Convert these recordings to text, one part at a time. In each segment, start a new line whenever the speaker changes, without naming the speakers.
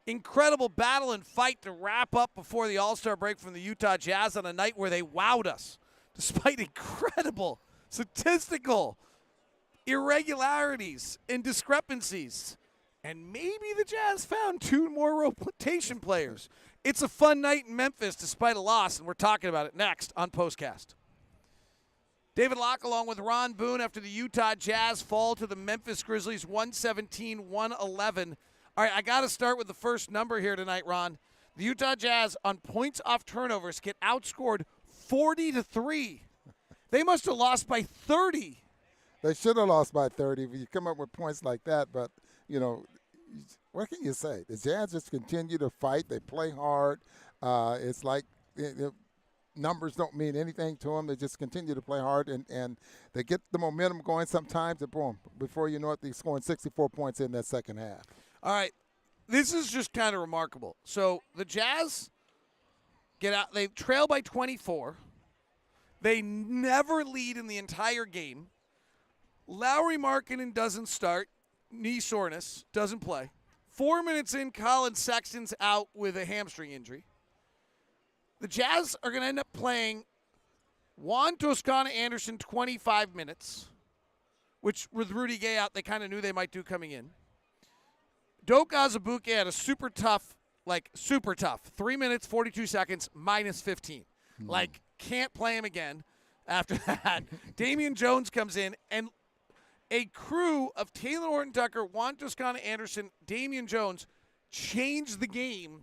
incredible battle and fight to wrap up before the All-Star break from the Utah Jazz on a night where they wowed us, despite incredible statistical irregularities and discrepancies. And maybe the Jazz found 2 more rotation players. It's a fun night in Memphis despite a loss, and we're talking about it next on POSTCAST. David Locke along with Ron Boone after the Utah Jazz fall to the Memphis Grizzlies 117-111. All right, I got to start with the first number here tonight, Ron. The Utah Jazz on points off turnovers get outscored 40-3. They must have lost by 30.
They should have lost by 30 if you come up with points like that. But, you know, what can you say? The Jazz just continue to fight. They play hard. It's like numbers don't mean anything to them. They just continue to play hard, and they get the momentum going sometimes, and boom, before you know it, they're scoring 64 points in that second half.
All right. This is just kind of remarkable. So the Jazz get out. They trail by 24. They never lead in the entire game. Lauri Markkanen doesn't start. Knee soreness. Doesn't play. 4 minutes in, Colin Sexton's out with a hamstring injury. The Jazz are going to end up playing Juan Toscana Anderson 25 minutes, which with Rudy Gay out, they kind of knew they might do coming in. Doak Azubuike had a super tough, 3 minutes, 42 seconds, minus 15. Can't play him again after that. Damian Jones comes in, and a crew of Talen Horton-Tucker, Juan Toscana Anderson, Damian Jones changed the game,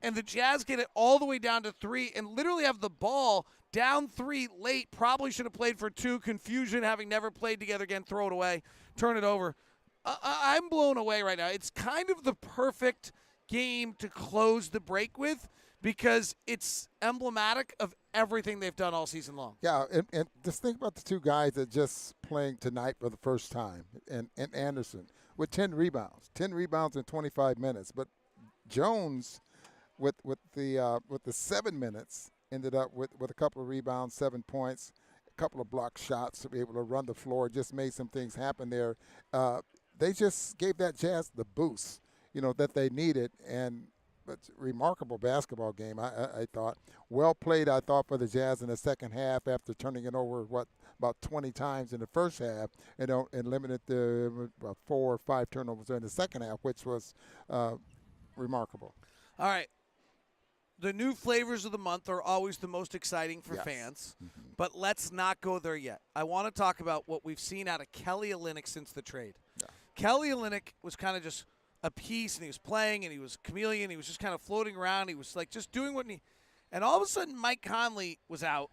and the Jazz get it all the way down to 3 and literally have the ball down 3 late. Probably should have played for 2. Confusion, having never played together again, throw it away, turn it over. I'm blown away right now. It's kind of the perfect game to close the break with because it's emblematic of everything they've done all season long.
Yeah, and just think about the 2 guys that just playing tonight for the first time, and Anderson with 10 rebounds. 10 rebounds in 25 minutes. But Jones with the 7 minutes ended up with a couple of rebounds, 7 points, a couple of block shots to be able to run the floor, just made some things happen there. They just gave that Jazz the boost, that they needed, and it's a remarkable basketball game, I thought. Well played, I thought, for the Jazz in the second half after turning it over, about 20 times in the first half, and limited to about 4 or 5 turnovers in the second half, which was remarkable.
All right. The new flavors of the month are always the most exciting for fans, but let's not go there yet. I want to talk about what we've seen out of Kelly Olynyk since the trade. Yeah. Kelly Olynyk was kind of just a piece, and he was playing, and he was a chameleon. He was just kind of floating around. He was just doing what he – and all of a sudden Mike Conley was out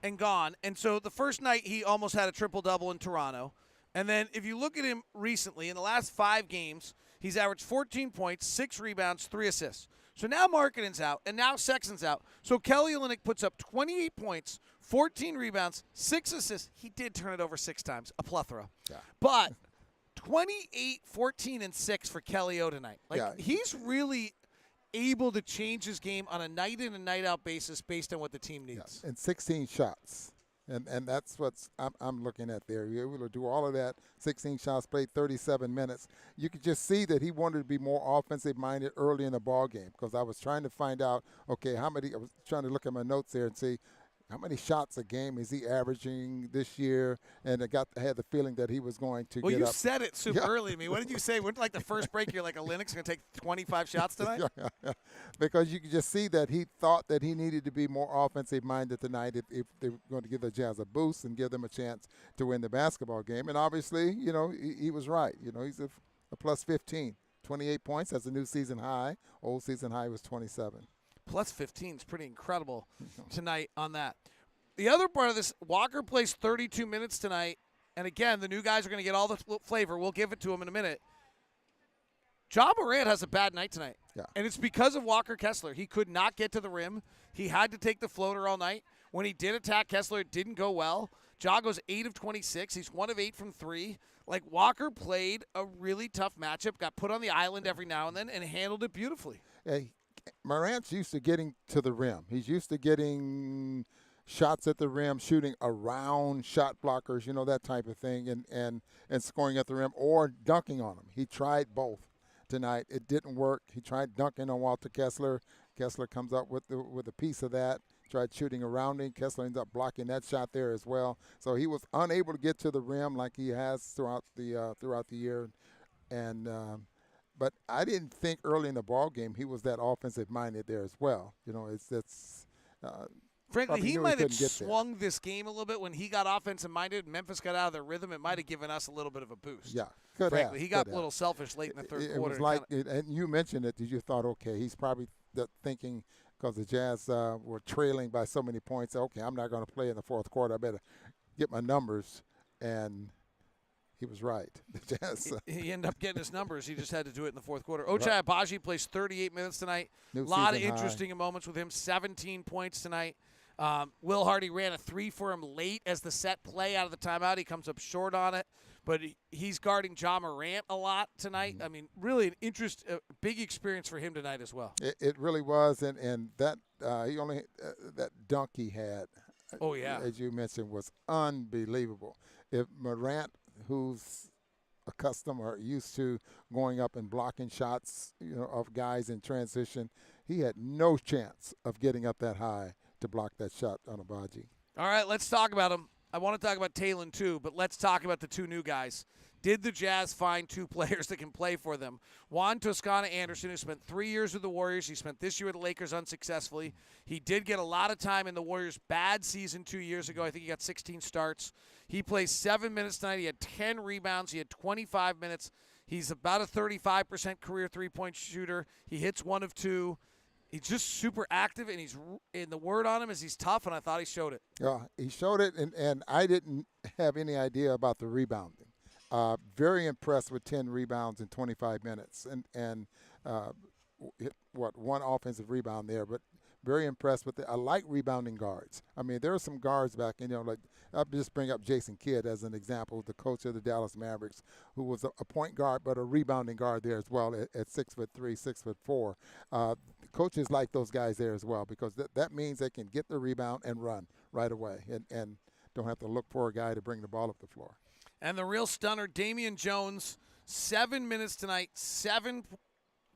and gone. And so the first night he almost had a triple-double in Toronto. And then if you look at him recently, in the last 5 games, he's averaged 14 points, 6 rebounds, 3 assists. So now Markkanen's out, and now Sexton's out. So Kelly Olynyk puts up 28 points, 14 rebounds, 6 assists. He did turn it over 6 times, a plethora. Yeah. But 28, 14, and 6 for Kelly O tonight. He's really able to change his game on a night-in and night-out basis based on what the team needs.
Yeah. And 16 shots. And that's what I'm looking at there. You're able to do all of that, 16 shots, played 37 minutes. You could just see that he wanted to be more offensive-minded early in the ball game because I was trying to find out, I was trying to look at my notes there and see how many shots a game is he averaging this year, and I had the feeling that he was going to get up.
Well, you said it super early to me. What did you say? Went the first break, you're like, Olynyk's going to take 25 shots tonight?
Yeah. Because you could just see that he thought that he needed to be more offensive-minded tonight if they were going to give the Jazz a boost and give them a chance to win the basketball game. And obviously, he was right. He's a plus 15, 28 points. That's a new season high. Old season high was 27.
Plus 15 is pretty incredible tonight on that. The other part of this, Walker plays 32 minutes tonight. And again, the new guys are going to get all the flavor. We'll give it to him in a minute. Ja Morant has a bad night tonight.
Yeah.
And it's because of Walker Kessler. He could not get to the rim. He had to take the floater all night. When he did attack Kessler, it didn't go well. Ja goes 8 of 26. He's 1 of 8 from 3. Walker played a really tough matchup, got put on the island every now and then, and handled it beautifully.
Hey, Morant's used to getting to the rim. He's used to getting shots at the rim, shooting around shot blockers, that type of thing, and scoring at the rim or dunking on them. He tried both. tonight. It didn't work. He tried dunking on Walter Kessler. Kessler comes up with a piece of that. Tried shooting around him. Kessler ends up blocking that shot there as well. So he was unable to get to the rim like he has throughout the year. And but I didn't think early in the ball game he was that offensive minded there as well.
Frankly, he might have swung this game a little bit when he got offensive minded and Memphis got out of their rhythm. It might have given us a little bit of a boost.
Yeah,
he got a little selfish late in the third quarter.
It was like, and you mentioned it, you thought, okay, he's probably thinking because the Jazz were trailing by so many points, okay, I'm not going to play in the fourth quarter. I better get my numbers. And he was right. The Jazz.
He ended up getting his numbers. He just had to do it in the fourth quarter. Ochai Agbaji plays 38 minutes tonight. A lot of interesting moments with him. 17 points tonight. Will Hardy ran a 3 for him late as the set play out of the timeout. He comes up short on it, but he's guarding Ja Morant a lot tonight. I mean, really a big experience for him tonight as well.
It really was, and that he only that dunk he had.
Oh yeah,
as you mentioned, was unbelievable. If Morant, who's accustomed or used to going up and blocking shots, of guys in transition, he had no chance of getting up that high to block that shot on Agbaji.
All right, let's talk about him. I want to talk about Talen too, but let's talk about the two new guys. Did the Jazz find two players that can play for them? Juan Toscana Anderson, who spent 3 years with the Warriors. He spent this year with the Lakers unsuccessfully. He did get a lot of time in the Warriors' bad season 2 years ago. I think he got 16 starts. He plays 7 minutes tonight. He had 10 rebounds. He had 25 minutes. He's about a 35% career three-point shooter. He hits 1 of 2. He's just super active, and the word on him is he's tough, and I thought he showed it.
Yeah, he showed it, and I didn't have any idea about the rebounding. Very impressed with 10 rebounds in 25 minutes, and one offensive rebound there, but very impressed with it. I like rebounding guards. I mean, there are some guards back, like I'll just bring up Jason Kidd as an example, the coach of the Dallas Mavericks, who was a point guard but a rebounding guard there as well at 6'3", 6'4". Coaches like those guys there as well because that means they can get the rebound and run right away and don't have to look for a guy to bring the ball up the floor.
And the real stunner, Damian Jones, 7 minutes tonight, 7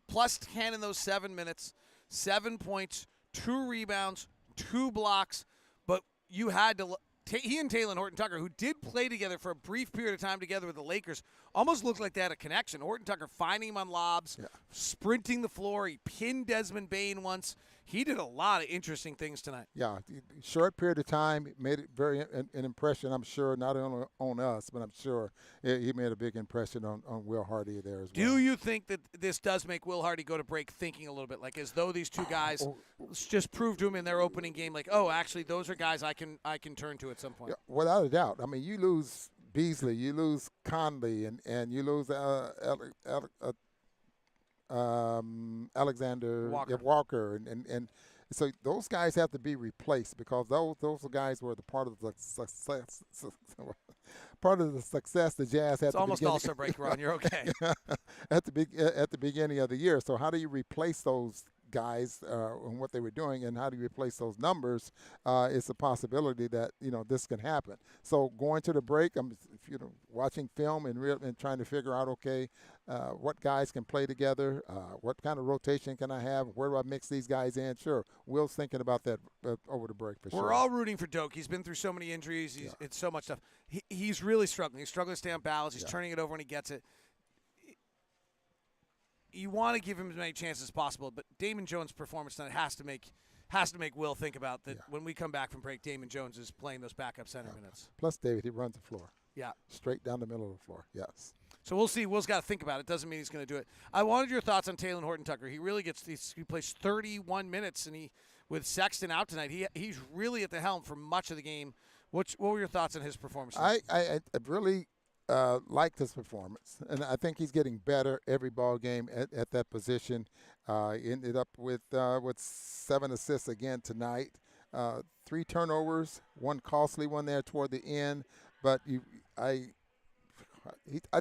plus 10 in those 7 minutes, 7 points, 2 rebounds, 2 blocks, but you had to he and Talen Horton-Tucker, who did play together for a brief period of time together with the Lakers, almost looked like they had a connection. Horton-Tucker finding him on lobs, sprinting the floor. He pinned Desmond Bane once. He did a lot of interesting things tonight.
Yeah, short period of time, made it an impression, I'm sure, not only on us, but I'm sure he made a big impression on Will Hardy there as well.
Do you think that this does make Will Hardy go to break thinking a little bit, like as though these two guys just proved to him in their opening game, like, oh, actually, those are guys I can turn to at some point?
Yeah, without a doubt. I mean, you lose Beasley, you lose Conley, and you lose Alexander Walker, and so those guys have to be replaced because those guys were the part of the success. Part of the success the Jazz had.
It's almost all-star break, Ron. You're okay.
at the beginning of the year. So how do you replace those guys and what they were doing, and how do you replace those numbers? It's a possibility that this can happen. So going to the break, I'm watching film and trying to figure out what guys can play together, what kind of rotation can I have, where do I mix these guys in? Sure, Will's thinking about that over the break for sure.
We're all rooting for Doak. He's been through so many injuries. It's so much stuff. He's really struggling. He's struggling to stay on balance. He's turning it over when he gets it. You want to give him as many chances as possible, but Damian Jones' performance tonight has to make Will think about that. When we come back from break, Damian Jones is playing those backup center minutes.
Plus, David, he runs the floor.
Yeah. Straight
down the middle of the floor, yes.
So we'll see. Will's got to think about it. Doesn't mean he's going to do it. I wanted your thoughts on Talen Horton-Tucker. He really he plays 31 minutes, and with Sexton out tonight, he's really at the helm for much of the game. What were your thoughts on his performance?
I really liked his performance, and I think he's getting better every ball game at that position. Ended up with 7 assists again tonight, 3 turnovers, 1 costly one there toward the end. But I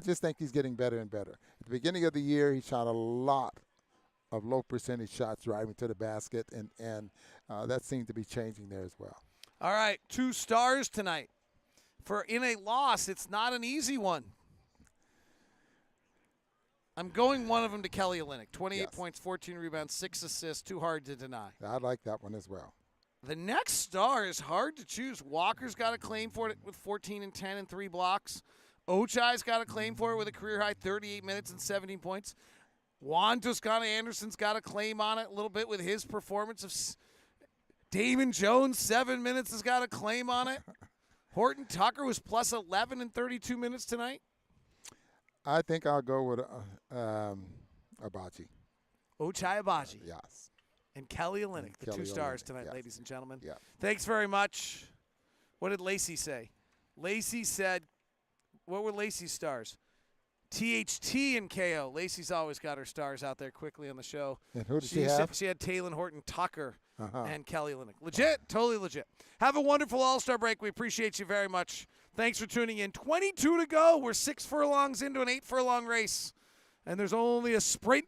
just think he's getting better and better. At the beginning of the year, he shot a lot of low percentage shots driving to the basket, and that seemed to be changing there as well.
All right, 2 stars tonight. In a loss, it's not an easy one. I'm going one of them to Kelly Olynyk. 28
Yes.
points, 14 rebounds, 6 assists. Too hard to deny.
I like that one as well.
The next star is hard to choose. Walker's got a claim for it with 14 and 10 and 3 blocks. Ochai's got a claim for it with a career-high 38 minutes and 17 points. Juan Toscana Anderson's got a claim on it a little bit with his performance of Damian Jones, 7 minutes, has got a claim on it. Horton-Tucker was plus 11 in 32 minutes tonight.
I think I'll go with Abaji.
Ochai Agbaji.
Yes.
And Kelly Olynyk, the
Kelly
2 stars
Olynyk,
tonight,
yes.
ladies and gentlemen.
Yeah.
Thanks very much. What did Lacey say? Lacey said, what were Lacey's stars? THT and KO. Lacey's always got her stars out there quickly on the show.
And who did she have?
She had Talen, Horton-Tucker,
Uh-huh.
and Kelly Olynyk. Legit, totally legit. Have a wonderful All-Star break. We appreciate you very much. Thanks for tuning in. 22 to go. We're 6 furlongs into an 8 furlong race, and there's only a sprint